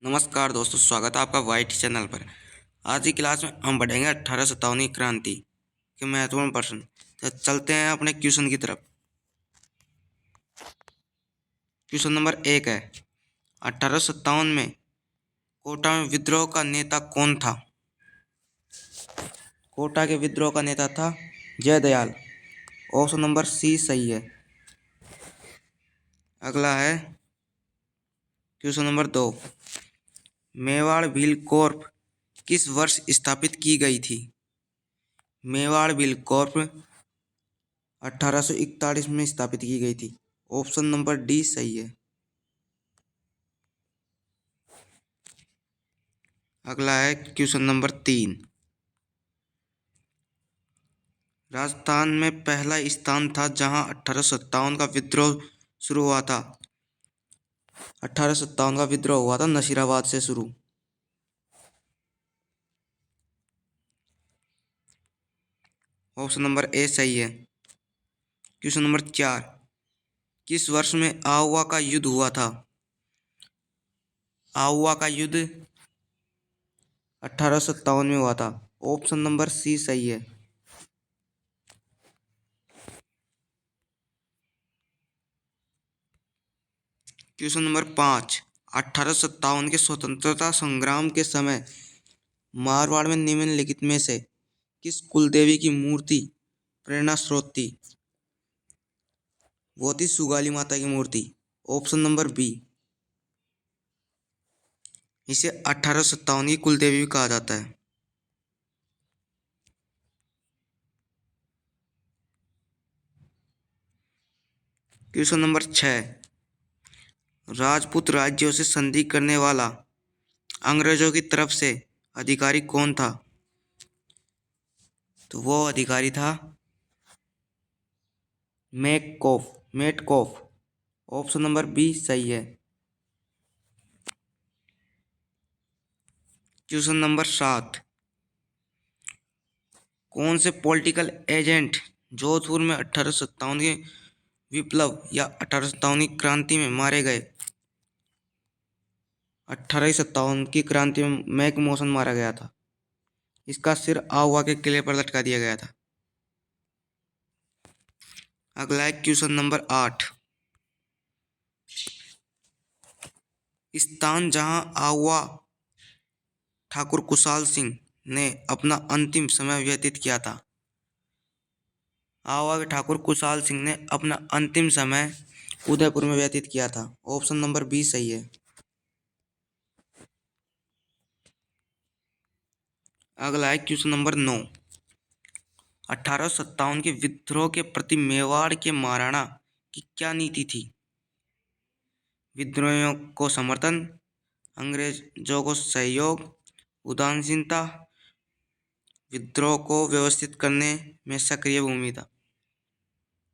नमस्कार दोस्तों, स्वागत है आपका वाइट चैनल पर। आज की क्लास में हम पढ़ेंगे 1857 की क्रांति के महत्वपूर्ण प्रश्न। तो चलते हैं अपने क्वेश्चन की तरफ। क्वेश्चन नंबर 1 है, 1857 में कोटा में विद्रोह का नेता कौन था? कोटा के विद्रोह का नेता था जयदयाल। ऑप्शन नंबर सी सही है। अगला है question number 2, Mewar wheel Corp किस वर्ष स्थापित की गई थी? मेवाड़ व्हील कॉर्प 1841 में स्थापित की गई थी। ऑप्शन नंबर डी सही है। अगला है क्वेश्चन नंबर 3, राजस्थान में पहला स्थान था जहां 1857 का विद्रोह शुरू हुआ था। 1857 का विद्रोह हुआ था नसीराबाद से शुरू। ऑप्शन नंबर ए सही है। क्वेश्चन नंबर 4, किस वर्ष में आहुआ का युद्ध हुआ था? आहुआ का युद्ध 1857 में हुआ था। ऑप्शन नंबर सी सही है। क्वेश्चन नंबर 5, 1857 के स्वतंत्रता संग्राम के समय मारवाड़ में निम्नलिखित में से किस कुलदेवी की मूर्ति प्रेरणा स्रोत थी? वो थी सुगाली माता की मूर्ति। Option number B. इसे 1857 की कुलदेवी भी कहा जाता है। क्वेश्चन नंबर 6, राजपूत राज्यों से संधि करने वाला अंग्रेजों की तरफ से अधिकारी कौन था? तो वो अधिकारी था मेटकॉफ। ऑप्शन नंबर बी सही है। क्वेश्चन नंबर 7, कौन से पॉलिटिकल एजेंट जोधपुर में 1857 के विप्लव या 1857 की क्रांति में मारे गए? 1857 की क्रांति में मैकमोहन मारा गया था। इसका सिर आहुआ के किले पर लटका दिया गया था। अगला है क्वेश्चन नंबर 8, स्थान जहां आहुआ ठाकुर कुशाल सिंह ने अपना अंतिम समय व्यतीत किया था। आहुआ के ठाकुर कुशाल सिंह ने अपना अंतिम समय उदयपुर में व्यतीत किया था। ऑप्शन नंबर बी सही है। अगला है क्वेश्चन नंबर 9, 1857 के विद्रोह के प्रति मेवाड़ के महाराणा की क्या नीति थी? विद्रोहियों को समर्थन, अंग्रेजों को सहयोग, उदासीनता, विद्रोह को व्यवस्थित करने में सक्रिय भूमिका।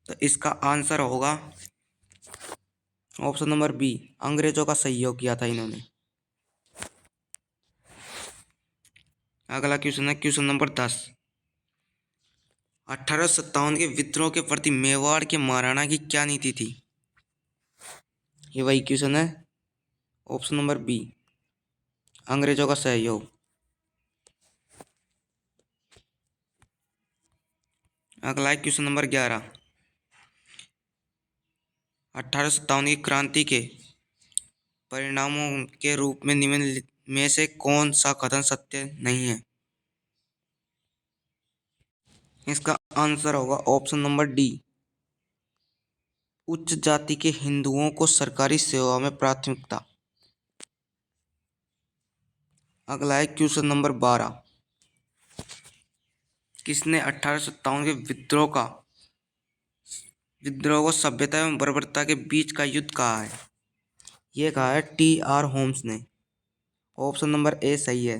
तो इसका आंसर होगा ऑप्शन नंबर बी, अंग्रेजों का सहयोग किया था इन्होंने। अगला क्वेश्चन है क्वेश्चन नंबर 10, 1857 के विद्रोह के प्रति मेवाड़ के महाराणा की क्या नीति थी? ये वही क्वेश्चन है। ऑप्शन नंबर बी, अंग्रेजों का सहयोग। अगला है क्वेश्चन नंबर 11, 1857 की क्रांति के परिणामों के रूप में निम्न में से कौन सा कथन सत्य नहीं है? इसका आंसर होगा ऑप्शन नंबर डी, उच्च जाति के हिंदुओं को सरकारी सेवा में प्राथमिकता। अगला है क्वेश्चन नंबर 12, किसने 1857 के विद्रोह को सभ्यता एवं बर्बरता के बीच का युद्ध कहा है? ये कहा है टी आर होम्स ने। ऑप्शन नंबर ए सही है।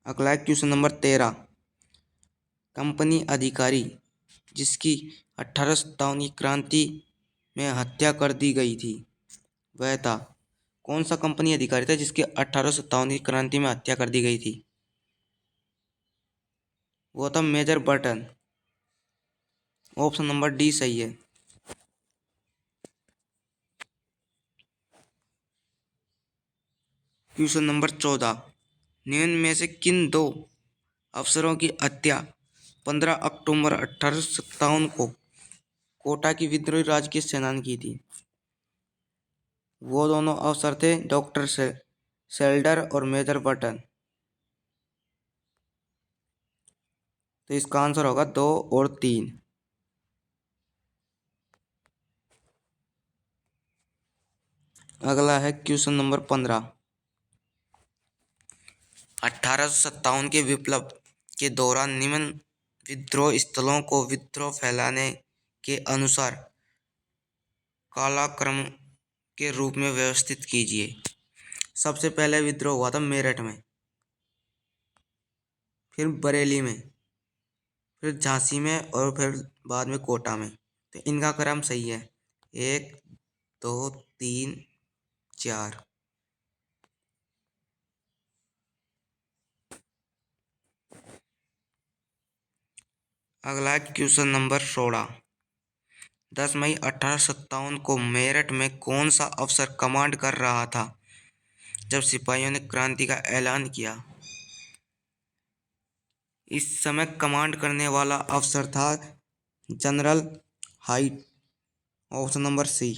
अगला है क्वेश्चन नंबर 13, कंपनी अधिकारी जिसकी 1857 की क्रांति में हत्या कर दी गई थी वह था? कौन सा कंपनी अधिकारी था जिसकी 1857 की क्रांति में हत्या कर दी गई थी? वो था major Burton. Option number D सही है। क्वेश्चन नंबर 14, निम्न में से किन दो अफसरों की हत्या 15 अक्टूबर 1857 को कोटा की विद्रोही राजकीय सेना ने की थी? वो दोनों अफसर थे डॉक्टर शेल्डर और मेजर बटन। तो इसका आंसर होगा 2 और 3। अगला है क्वेश्चन नंबर 15, 1857 के विप्लव के दौरान निम्न विद्रोह स्थलों को विद्रोह फैलाने के अनुसार कालक्रम के रूप में व्यवस्थित कीजिए। सबसे पहले विद्रोह हुआ था मेरठ में, फिर बरेली में, फिर झांसी में और फिर बाद में कोटा में। तो इनका क्रम सही है, 1 2 3 4। अगला है क्वेश्चन नंबर 16, 10 मई 1857 को मेरठ में कौन सा अफसर कमांड कर रहा था जब सिपाहियों ने क्रांति का ऐलान किया? इस समय कमांड करने वाला अफसर था general Hite. Option number C.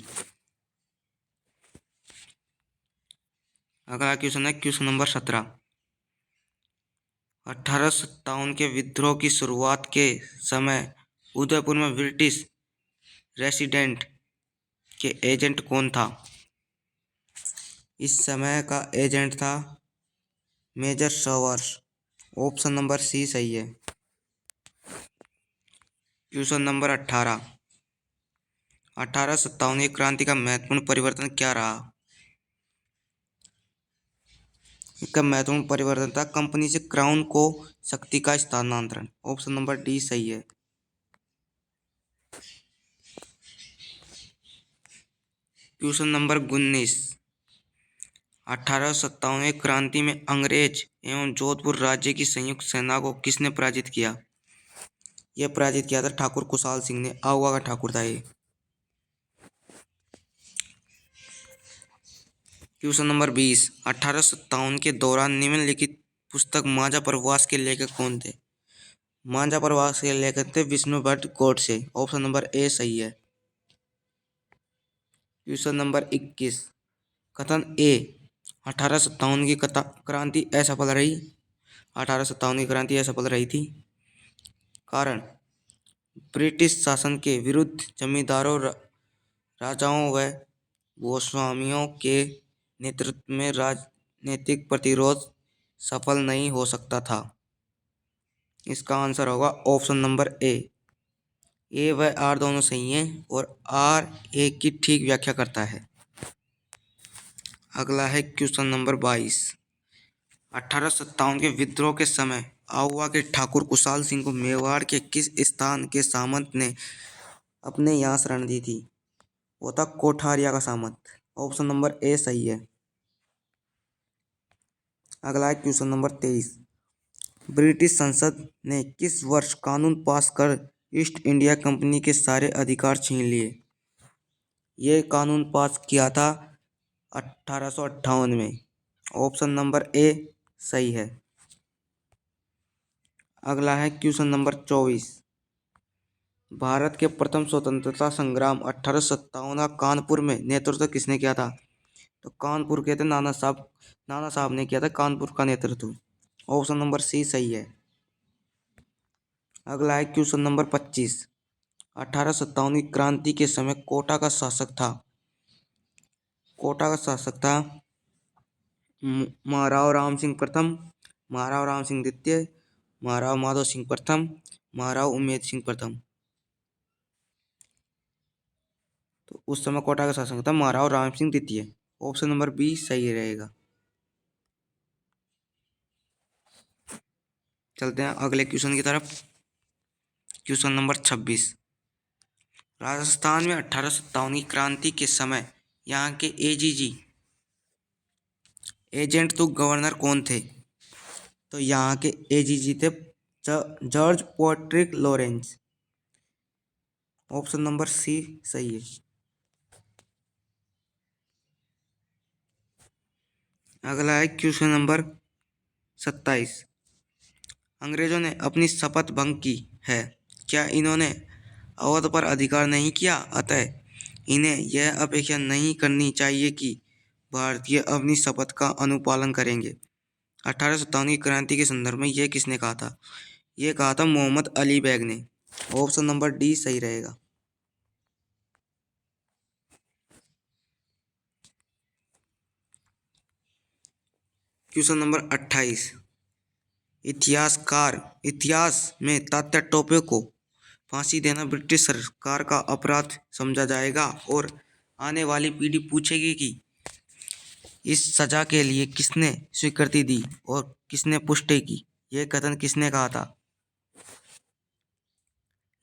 अगला क्वेश्चन है क्वेश्चन नंबर 17, 1857 के विद्रोह की शुरुआत के समय उदयपुर में ब्रिटिश रेसिडेंट के एजेंट कौन था? इस समय का एजेंट था मेजर सवर्स। ऑप्शन नंबर सी सही है। क्वेश्चन नंबर 18, 1857 की क्रांति का महत्वपूर्ण परिवर्तन क्या रहा? इसका महत्वपूर्ण परिवर्तन था कंपनी से क्राउन को शक्ति का स्थानांतरण। ऑप्शन नंबर डी सही है। क्वेश्चन नंबर 19, 1857 क्रांति में अंग्रेज एवं जोधपुर राज्य की संयुक्त सेना को किसने पराजित किया? यह पराजित किया था ठाकुर कुशाल सिंह ने। आहुआ का ठाकुर था ये। क्वेश्चन नंबर 20, 1857 के दौरान निम्नलिखित पुस्तक मांझा प्रवास के लेखक कौन थे? मांझा प्रवास के लेखक थे Vishnu Bhatt Godse. Option number A सही है। क्वेश्चन नंबर 21, कथन ए, 1857 की क्रांति असफल रही। 1857 की क्रांति असफल रही थी कारण ब्रिटिश शासन के विरुद्ध जमींदारों, राजाओं व गोस्वामियों के नेतृत्व में राजनीतिक प्रतिरोध सफल नहीं हो सकता था। इसका आंसर होगा ऑप्शन नंबर ए व आर दोनों सही हैं और आर ए की ठीक व्याख्या करता है। अगला है क्वेश्चन नंबर 22, 1857 के विद्रोह के समय आहुआ के ठाकुर कुशाल सिंह को मेवाड़ के किस स्थान के सामंत ने अपने यहाँ शरण दी थी? वो था कोठारिया का सामंत। ऑप्शन नंबर ए सही है। अगला है क्वेश्चन नंबर 23, ब्रिटिश संसद ने किस वर्ष कानून पास कर ईस्ट इंडिया कंपनी के सारे अधिकार छीन लिए? ये कानून पास किया था 1858 में। ऑप्शन नंबर ए सही है। अगला है क्वेश्चन नंबर 24, भारत के प्रथम स्वतंत्रता संग्राम 1857 कानपुर में नेतृत्व किसने किया था? तो कानपुर के थे नाना साहब ने किया था कानपुर का नेतृत्व। ऑप्शन नंबर सी सही है। अगला है क्वेश्चन नंबर 25, 1857 की क्रांति के समय कोटा का शासक था महाराव राम सिंह प्रथम, महाराव राम सिंह द्वितीय, महाराव माधव सिंह प्रथम, महाराव उमेद सिंह प्रथम। तो उस समय कोटा का शासक था महाराव राम सिंह द्वितीय। ऑप्शन नंबर बी सही रहेगा। चलते हैं अगले क्वेश्चन की तरफ। क्वेश्चन नंबर 26, राजस्थान में 1857 की क्रांति के समय यहाँ के एजीजी एजेंट तो गवर्नर कौन थे? तो यहाँ के एजीजी थे George Patrick Lawrence. Option number C सही है। अगला है क्वेश्चन नंबर 27। अंग्रेजों ने अपनी शपथ भंग की है, क्या इन्होंने अवध पर अधिकार नहीं किया, अतः इन्हें यह अपेक्षा नहीं करनी चाहिए कि भारतीय अपनी शपथ का अनुपालन करेंगे। 1857 की क्रांति के संदर्भ में यह किसने कहा था? यह कहा था मोहम्मद अली बेग ने। ऑप्शन नंबर डी सही रहेगा। Question number 28। इतिहास में तात्या टोपे को फांसी देना ब्रिटिश सरकार का अपराध समझा जाएगा और आने वाली पीढ़ी पूछेगी कि इस सजा के लिए किसने स्वीकृति दी और किसने पुष्टि की। यह कथन किसने कहा था?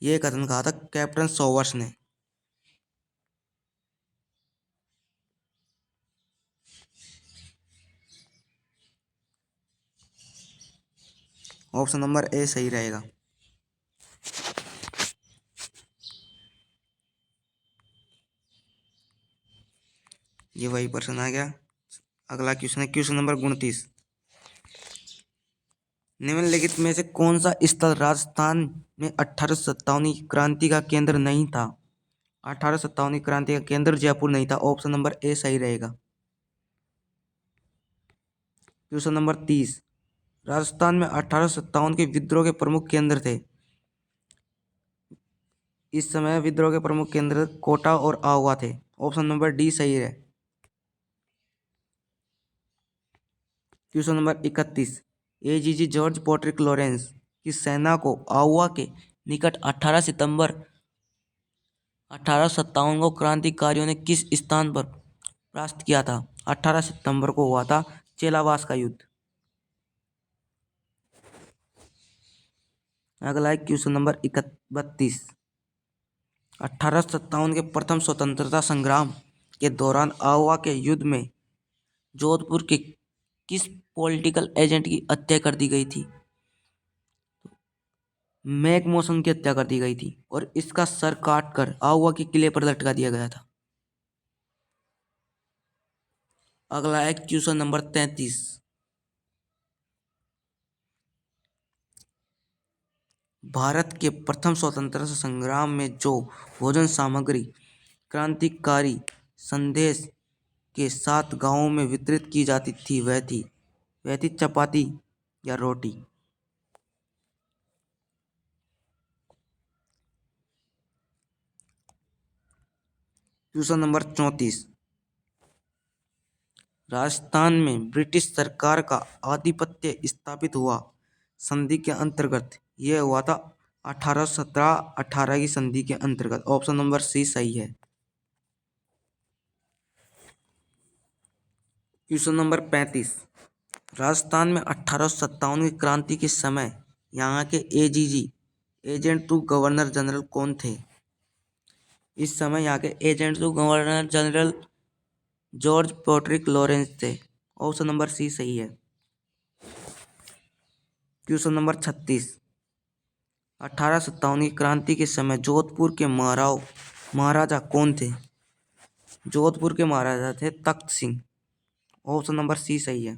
यह कथन कहा था कैप्टन सोवर्स ने। ऑप्शन नंबर ए सही रहेगा। ये वही प्रश्न आ गया। अगला क्वेश्चन है क्वेश्चन नंबर 29। निम्नलिखित में से कौन सा स्थल राजस्थान में 1857 क्रांति का केंद्र नहीं था? 1857 क्रांति का केंद्र जयपुर नहीं था। ऑप्शन नंबर ए सही रहेगा। Question number 30। राजस्थान में 1857 के विद्रोह के प्रमुख केंद्र थे। इस समय विद्रोह के प्रमुख केंद्र कोटा और आहुआ थे। ऑप्शन नंबर डी सही है। Question number 31। AGG George Patrick Lawrence की सेना को आहुआ के निकट 18 सितंबर 1857 को क्रांतिकारियों ने किस स्थान पर परास्त किया था? 18 सितंबर को हुआ था चेलावास का युद्ध। अगला है क्वेश्चन नंबर 32। 1857 के प्रथम स्वतंत्रता संग्राम के दौरान आहुआ के युद्ध में जोधपुर के किस पॉलिटिकल एजेंट की हत्या कर दी गई थी? मैकमोहन की हत्या कर दी गई थी और इसका सर काटकर आहुआ के किले पर लटका दिया गया था। अगला है क्वेश्चन नंबर 33। भारत के प्रथम स्वतंत्रता संग्राम में जो भोजन सामग्री क्रांतिकारी संदेश के साथ गांवों में वितरित की जाती थी वह थी चपाती या रोटी। Question number 34। राजस्थान में ब्रिटिश सरकार का आधिपत्य स्थापित हुआ संधि के अंतर्गत। यह हुआ था 1817-18 की संधि के अंतर्गत। ऑप्शन नंबर सी सही है। Question number 35। राजस्थान में 1857 की क्रांति के समय यहाँ के AGG agent to governor general कौन थे? इस समय यहाँ के agent to governor general George Patrick Lawrence थे। ऑप्शन नंबर सी सही है। Question number 36। 1857 की क्रांति के समय जोधपुर के महाराजा कौन थे? जोधपुर के महाराजा थे तख्त सिंह। ऑप्शन नंबर सी सही है।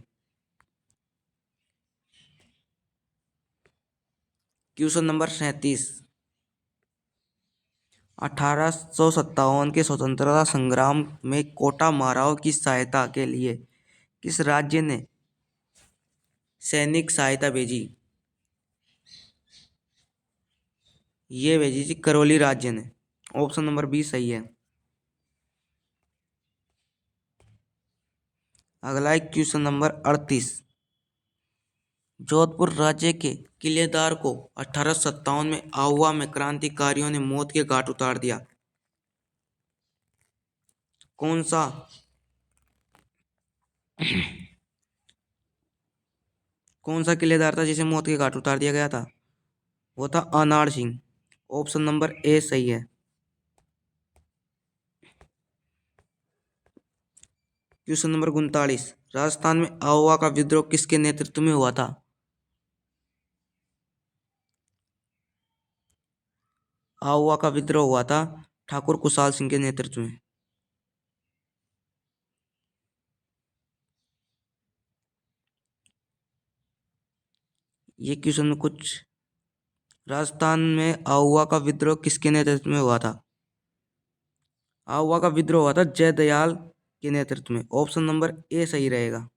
Question number 37। 1857 के स्वतंत्रता संग्राम में कोटा माराव की सहायता के लिए किस राज्य ने सैनिक सहायता भेजी? ये भेजी थी करौली राज्य ने। ऑप्शन नंबर बी सही है। अगला है क्वेश्चन नंबर 38। जोधपुर राज्य के किलेदार को 1857 में आहुआ में क्रांतिकारियों ने मौत के घाट उतार दिया। कौन सा किलेदार था जिसे मौत के घाट उतार दिया गया था? वो था अनार सिंह। ऑप्शन नंबर ए सही है। Question number 39। राजस्थान में आहुआ का विद्रोह किसके नेतृत्व में हुआ था? आहुआ का विद्रोह हुआ था ठाकुर कुशाल सिंह के नेतृत्व में। ये क्वेश्चन में कुछ, राजस्थान में आहुआ का विद्रोह किसके नेतृत्व में हुआ था? आहुआ का विद्रोह हुआ था जयदयाल के नेतृत्व में। ऑप्शन नंबर ए सही रहेगा।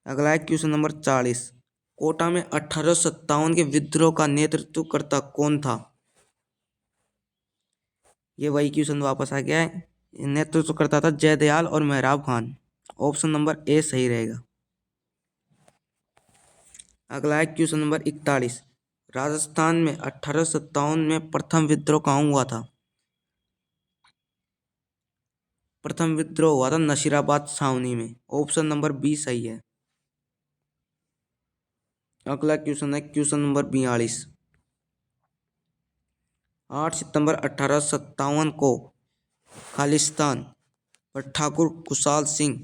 अगला है क्वेश्चन नंबर 40। कोटा में 1857 के विद्रोह का नेतृत्व करता कौन था? ये वही क्वेश्चन वापस आ गया है। नेतृत्व करता था जयदयाल और मेहराब खान। ऑप्शन नंबर ए सही रहेगा। अगला है क्वेश्चन नंबर 41। राजस्थान में 1857 में प्रथम विद्रोह कहाँ हुआ था? प्रथम विद्रोह हुआ था नशीराबाद छावनी में। ऑप्शन नंबर बी सही है। अगला क्वेश्चन है क्वेश्चन नंबर 42। 8 सितंबर 1857 को खालिस्तान पर ठाकुर खुशहाल सिंह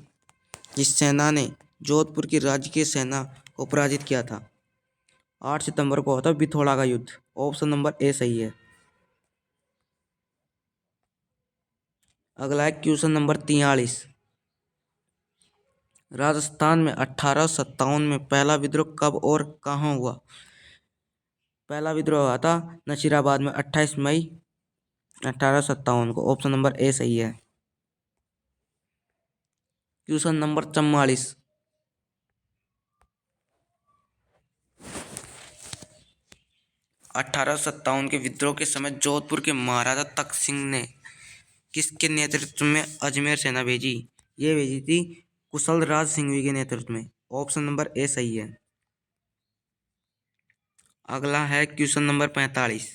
की सेना ने जोधपुर की राजकीय सेना को पराजित किया था। 8 सितंबर को होता बिथोड़ा का युद्ध। ऑप्शन नंबर ए सही है। अगला है क्वेश्चन नंबर 43। राजस्थान में 1857 में पहला विद्रोह कब और कहाँ हुआ? पहला विद्रोह हुआ था नशीराबाद में 28 मई 1857 को। ऑप्शन नंबर ए सही है। Question number 44। 1857 के विद्रोह के समय जोधपुर के महाराजा तख्त सिंह ने किसके नेतृत्व में अजमेर सेना भेजी? ये भेजी थी कुशल राज सिंघवी के नेतृत्व में। ऑप्शन नंबर ए सही है। अगला है क्वेश्चन नंबर 45।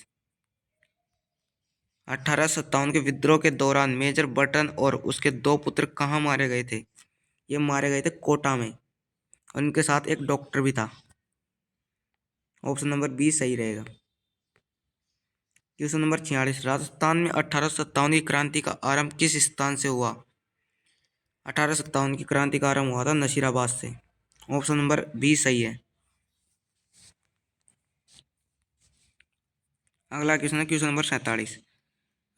1857 के विद्रोह के दौरान मेजर बर्टन और उसके दो पुत्र कहाँ मारे गए थे? ये मारे गए थे कोटा में। उनके साथ एक डॉक्टर भी था। ऑप्शन नंबर बी सही रहेगा। Question number 46। राजस्थान में 1857 की क्रांति का आरंभ किस स्थान से हुआ? 1857 की क्रांति का आरंभ हुआ था नशीराबाद से। ऑप्शन नंबर बी सही है। अगला क्वेश्चन है क्वेश्चन नंबर 47।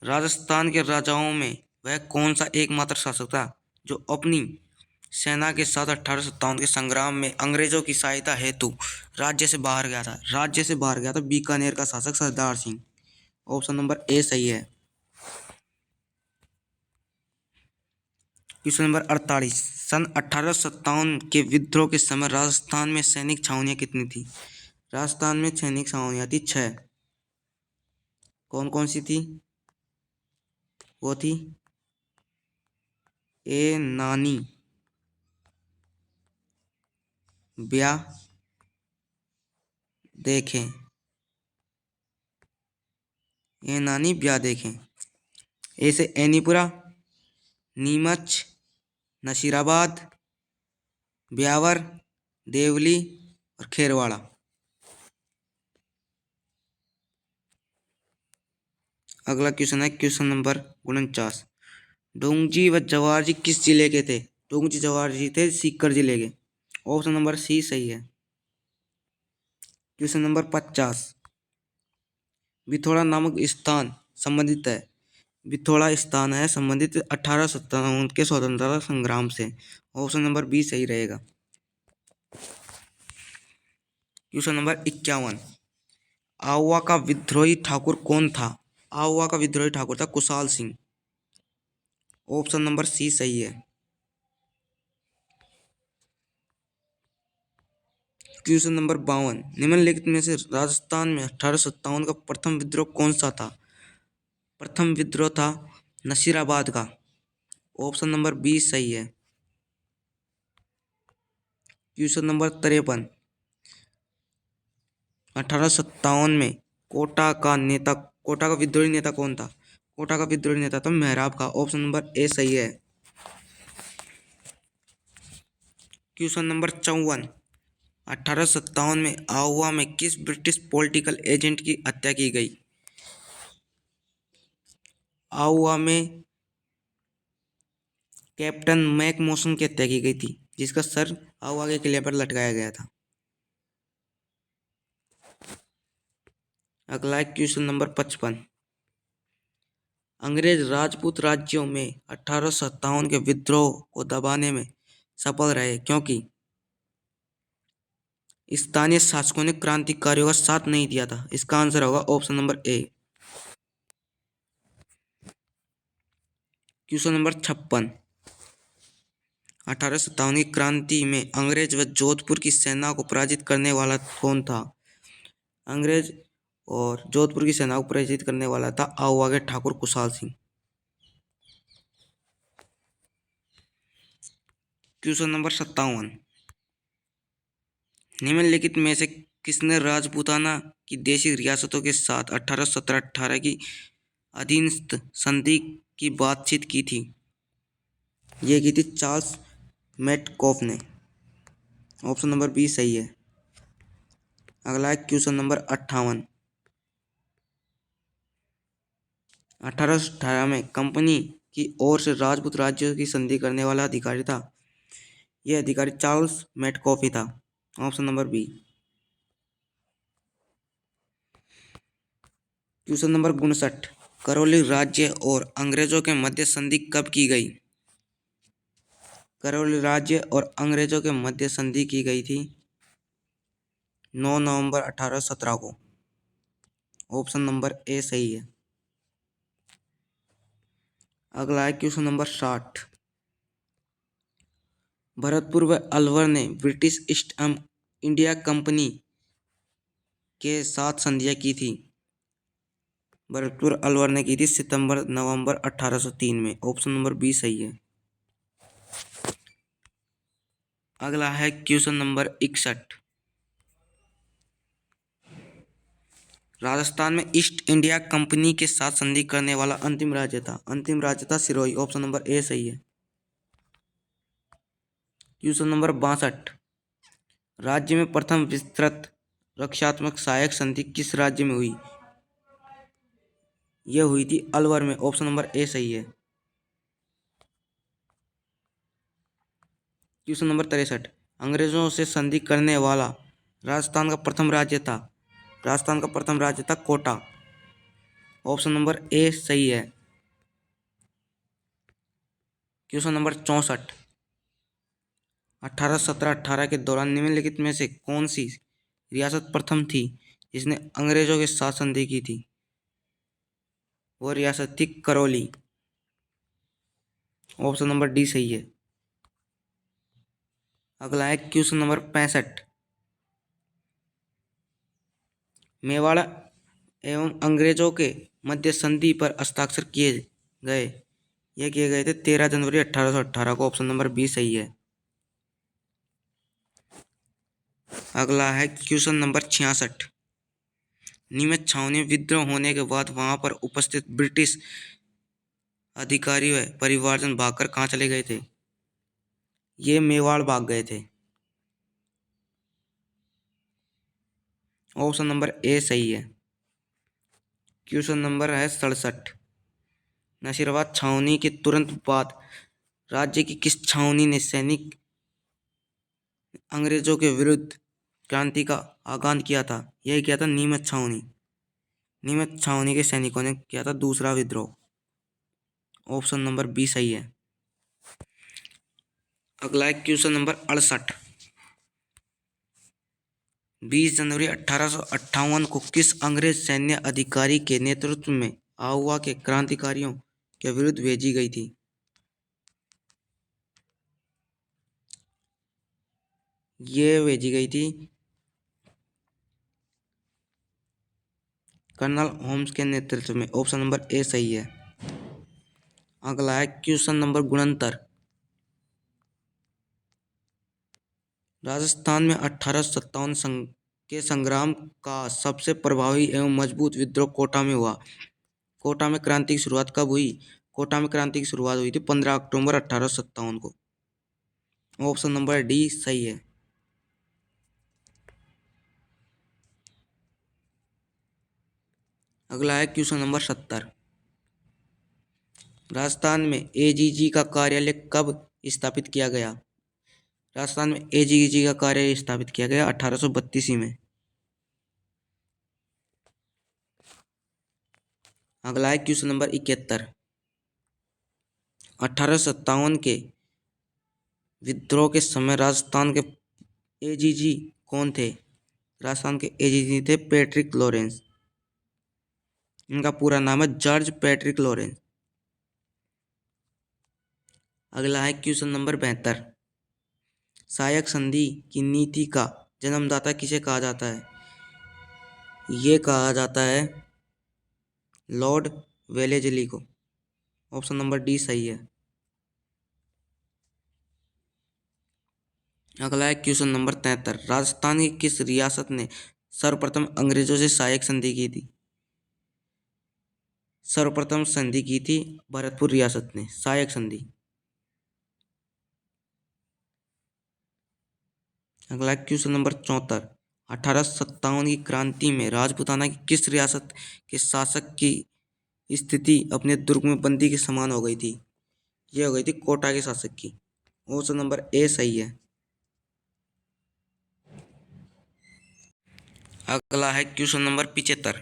राजस्थान के राजाओं में वह कौन सा एकमात्र शासक था जो अपनी सेना के साथ 1857 के संग्राम में अंग्रेजों की सहायता हेतु राज्य से बाहर गया था? राज्य से बाहर गया था बीकानेर का शासक Sardar Singh. Option number A सही है। Question number 48। सन 1857 के विद्रोह के समय राजस्थान में सैनिक छावनियां कितनी थी? राजस्थान में सैनिक छावनियां थी 6। कौन कौन सी थी? वो थी ए नानी, ब्या देखें, ए नानी ब्या देखें। ए से एनीपुरा, नीमच, नशीराबाद, ब्यावर, देवली और खेरवाड़ा। अगला क्वेश्चन है क्वेश्चन नंबर 49। डोंगजी व जवाहर जी किस जिले के थे? डोंगजी जवाहर जी थे सीकर जिले के। ऑप्शन नंबर सी सही है। Question number 50। बिथोड़ा नामक स्थान संबंधित है। बिथोड़ा स्थान है संबंधित 1857 के स्वतंत्रता संग्राम से। ऑप्शन नंबर बी सही रहेगा। Question number 51। आहुआ का विद्रोही ठाकुर कौन था? आहुआ का विद्रोही ठाकुर था Kushal Singh. Option number C सही है। Question number 52। निम्नलिखित में से राजस्थान में 1857 का प्रथम विद्रोह कौन सा था? प्रथम विद्रोह था नसीराबाद का। ऑप्शन नंबर बी सही है। Question number 53। 1857 में कोटा का विद्रोही नेता कौन था? कोटा का विद्रोही नेता था मेहराब का। ऑप्शन नंबर ए सही है। Question number 54। 1857 में आहुआ में किस ब्रिटिश पॉलिटिकल एजेंट की हत्या की गई? आहुआ में कैप्टन मैकमोसन की हत्या की गई थी, जिसका सर आहुआ के किले पर लटकाया गया था। अगला है क्वेश्चन नंबर 55। अंग्रेज राजपूत राज्यों में 1857 के विद्रोह को दबाने में सफल रहे क्योंकि स्थानीय शासकों ने क्रांतिकारियों का साथ नहीं दिया था। इसका आंसर होगा option number A. Question number 56। 1857 की क्रांति में अंग्रेज व जोधपुर की सेना को पराजित करने वाला कौन था? अंग्रेज और जोधपुर की सेना को पराजित करने वाला था आओ आगे ठाकुर कुशाल सिंह। Question number 57। निम्नलिखित में से किसने राजपूताना की देशी रियासतों के साथ 1817-18 की अधीनस्थ संधि की बातचीत की थी? यह की थी चार्ल्स मेटकॉफ ने। ऑप्शन नंबर बी सही है। अगला है क्वेश्चन नंबर 58। 1818 में कंपनी की ओर से राजपूत राज्यों की संधि करने वाला अधिकारी था। यह अधिकारी चार्ल्स मेटकॉफ ही था। Option number B. Question number 59। Karauli राज्य और अंग्रेजों के मध्य संधि कब की गई? करौली राज्य और अंग्रेजों के मध्य संधि की गई थी 9 नवंबर 1817 को। ऑप्शन नंबर ए सही है। अगला है क्वेश्चन नंबर 60। भरतपुर व अलवर ने ब्रिटिश ईस्ट इंडिया कंपनी के साथ संधियां की थी। भरतपुर अलवर ने की थी सितंबर नवंबर 1803 में। ऑप्शन नंबर बी सही है। अगला है क्वेश्चन नंबर 61। राजस्थान में ईस्ट इंडिया कंपनी के साथ संधि करने वाला अंतिम राज्य था। अंतिम राज्य था सिरोही। ऑप्शन नंबर ए सही है। Question number 62। राज्य में प्रथम विस्तृत रक्षात्मक सहायक संधि किस राज्य में हुई? यह हुई थी अलवर में। ऑप्शन नंबर ए सही है। Question number 63। अंग्रेजों से संधि करने वाला राजस्थान का प्रथम राज्य था। राजस्थान का प्रथम राज्य था कोटा। ऑप्शन नंबर ए सही है। Question number 64। 1817-18 के दौरान निम्नलिखित में से कौन सी रियासत प्रथम थी जिसने अंग्रेजों के साथ संधि की थी? वो रियासत थी करौली। ऑप्शन नंबर डी सही है। अगला है क्वेश्चन नंबर 65। मेवाड़ एवं अंग्रेजों के मध्य संधि पर हस्ताक्षर किए गए। यह किए गए थे 13 जनवरी 1818 को। ऑप्शन नंबर बी सही है। अगला है क्वेश्चन नंबर 66। नीमच छावनी विद्रोह होने के बाद वहां पर उपस्थित ब्रिटिश अधिकारी व परिवारजन भागकर कहाँ चले गए थे? ये मेवाड़ भाग गए थे। ऑप्शन नंबर ए सही है। क्वेश्चन नंबर है 67। नसीराबाद छावनी के तुरंत बाद राज्य की किस छावनी ने सैनिक अंग्रेजों के विरुद्ध क्रांति का आगान किया था? यह किया था नीमच छावनी। नीमच छावनी के सैनिकों ने किया था दूसरा विद्रोह। ऑप्शन नंबर बी सही है। अगला है क्वेश्चन नंबर 68। 20 जनवरी 1858 को किस अंग्रेज सैन्य अधिकारी के नेतृत्व में आहुआ के क्रांतिकारियों के विरुद्ध भेजी गई थी? ये भेजी गई थी कर्नल होम्स के नेतृत्व में। ऑप्शन नंबर ए सही है। अगला है क्वेश्चन नंबर 69। राजस्थान में 1857 के संग्राम का सबसे प्रभावी एवं मजबूत विद्रोह कोटा में हुआ। कोटा में क्रांति की शुरुआत कब हुई? कोटा में क्रांति की शुरुआत हुई थी 15 अक्टूबर 1857 को। ऑप्शन नंबर डी सही है। अगला है क्वेश्चन नंबर 70। राजस्थान में एजीजी का कार्यालय कब स्थापित किया गया? राजस्थान में एजीजी का कार्यालय स्थापित किया गया 1832 में। अगला है क्वेश्चन नंबर 71। 1857 के विद्रोह के समय राजस्थान के एजीजी कौन थे? राजस्थान के एजीजी थे पैट्रिक लॉरेंस। इनका पूरा नाम है जॉर्ज पैट्रिक लॉरेंस। अगला है क्वेश्चन नंबर 72। सहायक संधि की नीति का जन्मदाता किसे कहा जाता है? ये कहा जाता है लॉर्ड वेलेजली को। ऑप्शन नंबर डी सही है। अगला है क्वेश्चन नंबर 73। राजस्थान की किस रियासत ने सर्वप्रथम अंग्रेजों से सहायक संधि की थी? सर्वप्रथम संधि की थी भरतपुर रियासत ने सहायक संधि। अगला क्वेश्चन नंबर 74। 1857 की क्रांति में राजपूताना की किस रियासत के शासक की स्थिति अपने दुर्ग में बंदी के समान हो गई थी? यह हो गई थी कोटा के शासक की। ऑप्शन नंबर ए सही है। अगला है क्वेश्चन नंबर 75।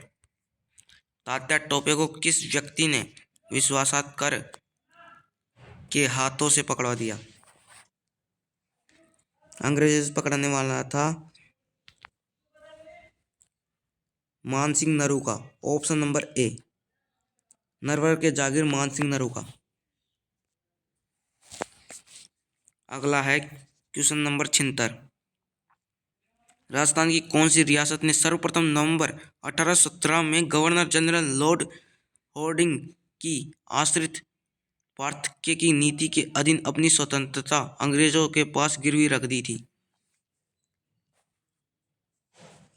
तात्या टोपे को किस व्यक्ति ने विश्वासघात कर के हाथों से पकड़वा दिया? अंग्रेजों से पकड़ने वाला था Mansingh Naruka. Option number A Narwar के जागीर मानसिंह नरूका। अगला है क्वेश्चन नंबर 76। राजस्थान की कौन सी रियासत ने सर्वप्रथम नवंबर 1817 में गवर्नर जनरल लॉर्ड हॉर्डिंग की आश्रित पार्थक्य की नीति के अधीन अपनी स्वतंत्रता अंग्रेजों के पास गिरवी रख दी थी?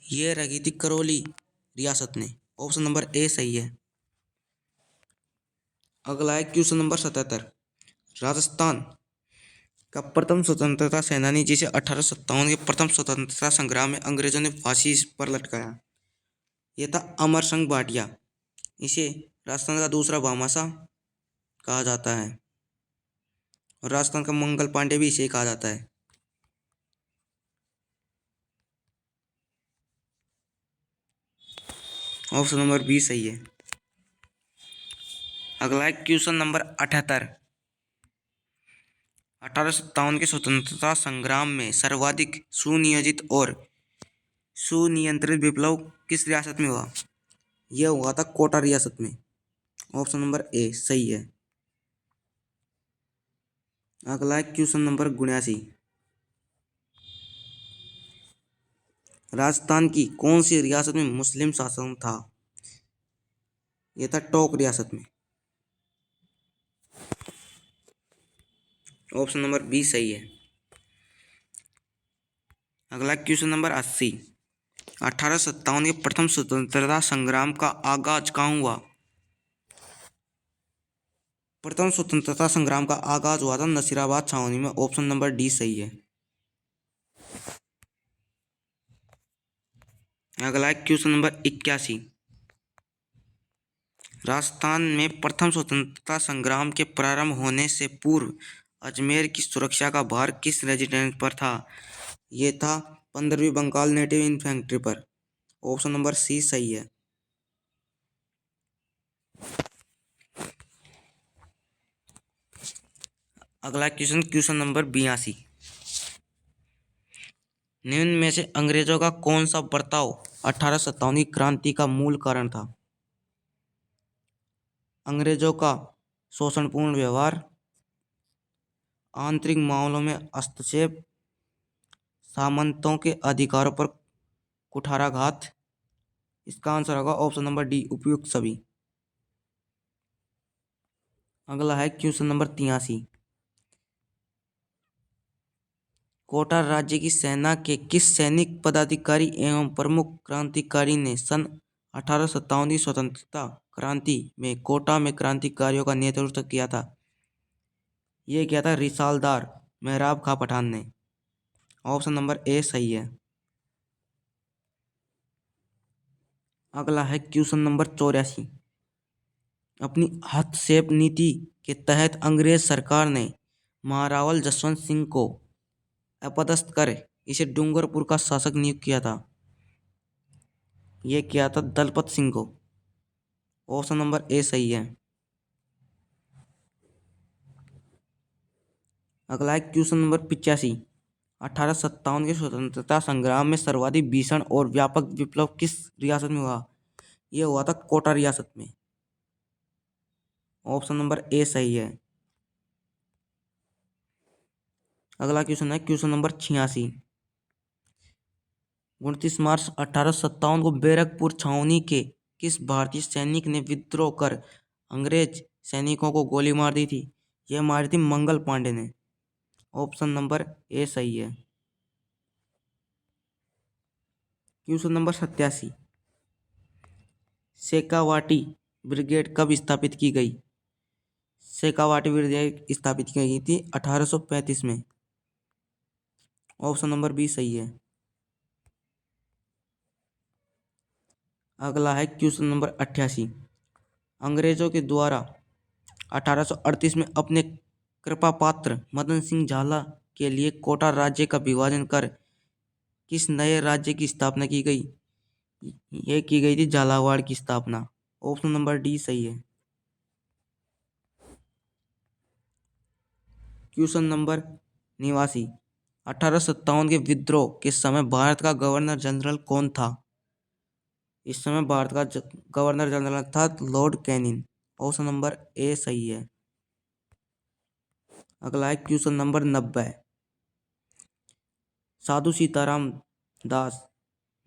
ये रखी थी करौली रियासत ने। ऑप्शन नंबर ए सही है। अगला है क्वेश्चन नंबर 77। राजस्थान का प्रथम स्वतंत्रता सेनानी जिसे 1857 के प्रथम स्वतंत्रता संग्राम में अंग्रेजों ने फांसी पर लटकाया, यह था अमर सिंह भाटिया। इसे राजस्थान का दूसरा भामाशाह कहा जाता है और राजस्थान का मंगल पांडे भी इसे कहा जाता है। ऑप्शन नंबर बी सही है। अगला है क्वेश्चन नंबर 78। 1857 के स्वतंत्रता संग्राम में सर्वाधिक सुनियोजित और सुनियंत्रित विप्लव किस रियासत में हुआ? यह हुआ था कोटा रियासत में। ऑप्शन नंबर ए सही है। अगला है क्वेश्चन नंबर 79। राजस्थान की कौन सी रियासत में मुस्लिम शासन था? यह था टोंक रियासत में। ऑप्शन नंबर बी सही है। अगला क्वेश्चन नंबर 80। 1857 के प्रथम स्वतंत्रता संग्राम का आगाज कहाँ हुआ? प्रथम स्वतंत्रता संग्राम का आगाज हुआ था नसीराबाद छावनी में। ऑप्शन नंबर डी सही है। अगला है क्वेश्चन नंबर 81। राजस्थान में प्रथम स्वतंत्रता संग्राम के प्रारंभ होने से पूर्व अजमेर की सुरक्षा का भार किस रेजिमेंट पर था? यह था 15वीं बंगाल नेटिव इन्फेंट्री पर। ऑप्शन नंबर सी सही है। अगला क्वेश्चन नंबर 82। निम्न में से अंग्रेजों का कौन सा बर्ताव 1857 की क्रांति का मूल कारण था? अंग्रेजों का शोषणपूर्ण व्यवहार, आंतरिक मामलों में हस्तक्षेप, सामंतों के अधिकारों पर कुठाराघात। इसका आंसर होगा ऑप्शन नंबर डी उपयुक्त सभी। अगला है क्वेश्चन नंबर 83। कोटा राज्य की सेना के किस सैनिक पदाधिकारी एवं प्रमुख क्रांतिकारी ने सन 1857 की स्वतंत्रता क्रांति में कोटा में क्रांतिकारियों का नेतृत्व किया था? यह किया था रिसालदार मेहराब खां पठान ने। ऑप्शन नंबर ए सही है। अगला है क्वेश्चन नंबर 84। अपनी हस्तक्षेप नीति के तहत अंग्रेज सरकार ने महारावल जसवंत सिंह को अपदस्थ कर इसे डूंगरपुर का शासक नियुक्त किया था। यह किया था दलपत सिंह को। ऑप्शन नंबर ए सही है। अगला है क्वेश्चन नंबर 85। 1857 के स्वतंत्रता संग्राम में सर्वाधिक भीषण और व्यापक विप्लव किस रियासत में हुआ? यह हुआ था कोटा रियासत में। ऑप्शन नंबर ए सही है। अगला क्वेश्चन है क्वेश्चन नंबर 86। 29 मार्च 1857 को बैरकपुर छावनी के किस भारतीय सैनिक ने विद्रोह कर अंग्रेज सैनिकों को गोली मार दी थी? यह मारी थी मंगल पांडे ने। ऑप्शन नंबर ए सही है। Question number 87। शेखावाटी ब्रिगेड कब स्थापित की गई? शेखावाटी ब्रिगेड स्थापित की गई थी 1835 में। ऑप्शन नंबर बी सही है। अगला है क्वेश्चन नंबर 88। अंग्रेजों के द्वारा 1838 में अपने कृपा पात्र मदन सिंह झाला के लिए कोटा राज्य का विभाजन कर किस नए राज्य की स्थापना की गई? यह की गई थी झालावाड़ की स्थापना। ऑप्शन नंबर डी सही है। Question number 89। 1857 के विद्रोह के समय भारत का गवर्नर जनरल कौन था? इस समय भारत का गवर्नर जनरल था Lord Canning. Option number A सही है। अगला है क्वेश्चन नंबर 90। साधु सीताराम दास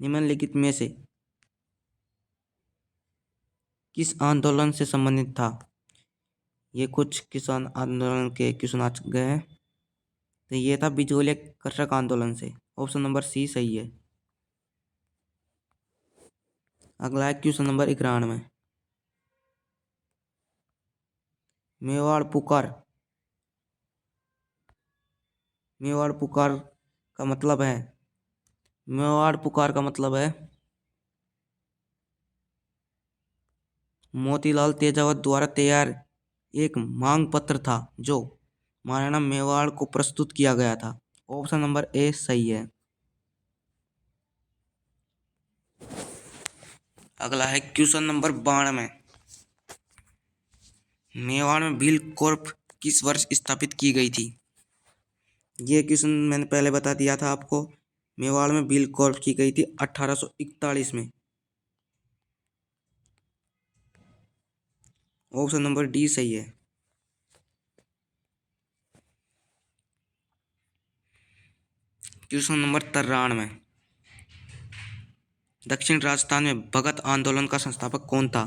निम्नलिखित में से किस आंदोलन से संबंधित था? ये कुछ किसान आंदोलन के क्वेश्चन आ गए हैं। तो ये था बिजोलिया कर्षक आंदोलन से। ऑप्शन नंबर सी सही है। अगला है क्वेश्चन नंबर 91। मेवाड़ पुकार का मतलब है मेवाड़ पुकार का मतलब है मोतीलाल तेजावत द्वारा तैयार एक मांग पत्र था जो महाराणा मेवाड़ को प्रस्तुत किया गया था। ऑप्शन नंबर ए सही है। अगला है क्वेश्चन नंबर 92। मेवाड़ में भील कॉर्प किस वर्ष स्थापित की गई थी? ये क्वेश्चन मैंने पहले बता दिया था आपको। मेवाड़ में भील कॉर्प की गई थी 1841 में। ऑप्शन नंबर डी सही है। Question number 93। दक्षिण राजस्थान में भगत आंदोलन का संस्थापक कौन था?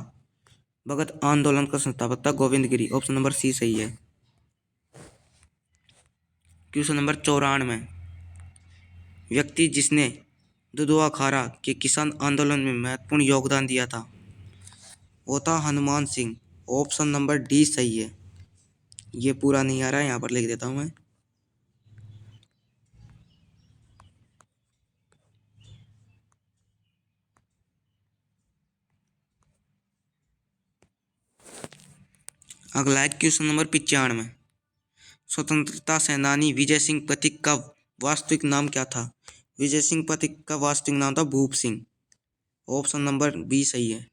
भगत आंदोलन का संस्थापक था गोविंद गिरी। ऑप्शन नंबर सी सही है। Question number 94। व्यक्ति जिसने दुधवा खारा के किसान आंदोलन में महत्वपूर्ण योगदान दिया था वो था Hanuman Singh. Option number D सही है। ये पूरा नहीं आ रहा है, यहाँ पर लिख देता हूँ मैं। अगला है क्वेश्चन नंबर 95। स्वतंत्रता सेनानी विजय सिंह पथिक का वास्तविक नाम क्या था? विजय सिंह पथिक का वास्तविक नाम था भूप सिंह। ऑप्शन नंबर बी सही है।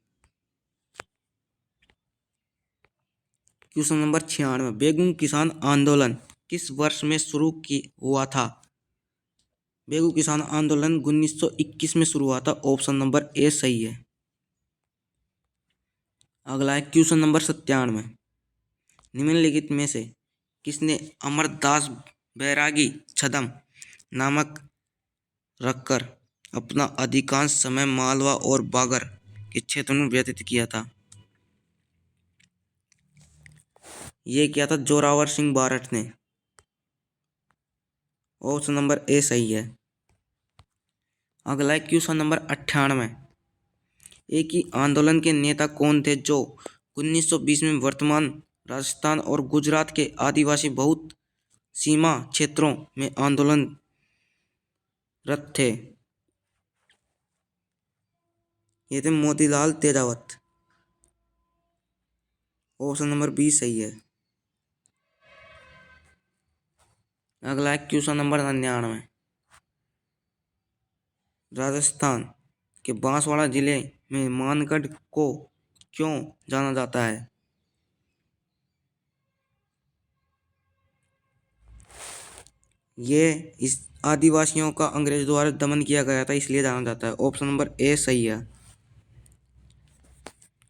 Question number 96। बेगू किसान आंदोलन किस वर्ष में शुरू हुआ था? बेगू किसान आंदोलन 1921 में शुरू हुआ था। ऑप्शन नंबर ए सही है। अगला है क्वेश्चन नंबर 97। निम्नलिखित में से किसने अमरदास बैरागी छदम नामक रखकर अपना अधिकांश समय मालवा और बागर के क्षेत्र में व्यतीत किया था? ये किया था जोरावर सिंह बारठ ने। ऑप्शन नंबर ए सही है। अगला है क्वेश्चन नंबर 98। एक ही आंदोलन के नेता कौन थे जो 1920 में वर्तमान राजस्थान और गुजरात के आदिवासी बहुत सीमा क्षेत्रों में आंदोलनरत थे? ये थे Motilal Tejawat. Option number B सही है। अगला है क्वेश्चन नंबर 99। राजस्थान के बांसवाड़ा जिले में मानगढ़ को क्यों जाना जाता है? ये इस आदिवासियों का अंग्रेज द्वारा दमन किया गया था, इसलिए जाना जाता है। ऑप्शन नंबर ए सही है।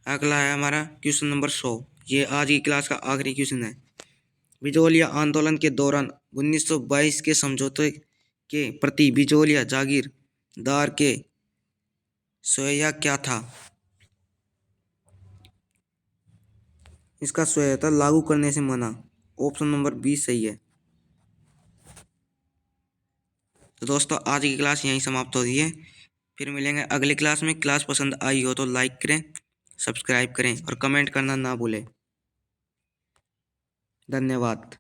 अगला है हमारा क्वेश्चन नंबर 100। ये आज की क्लास का आखिरी क्वेश्चन है। बिजोलिया आंदोलन के दौरान 1922 के समझौते के प्रति बिजोलिया जागीरदार के सोया क्या था? इसका सोया था लागू करने से मना। ऑप्शन नंबर बी सही है। तो दोस्तों आज की क्लास यहीं समाप्त हो रही है। फिर मिलेंगे अगली क्लास में। क्लास पसंद आई हो तो लाइक करें, सब्सक्राइब करें और कमेंट करना ना भूलें। धन्यवाद।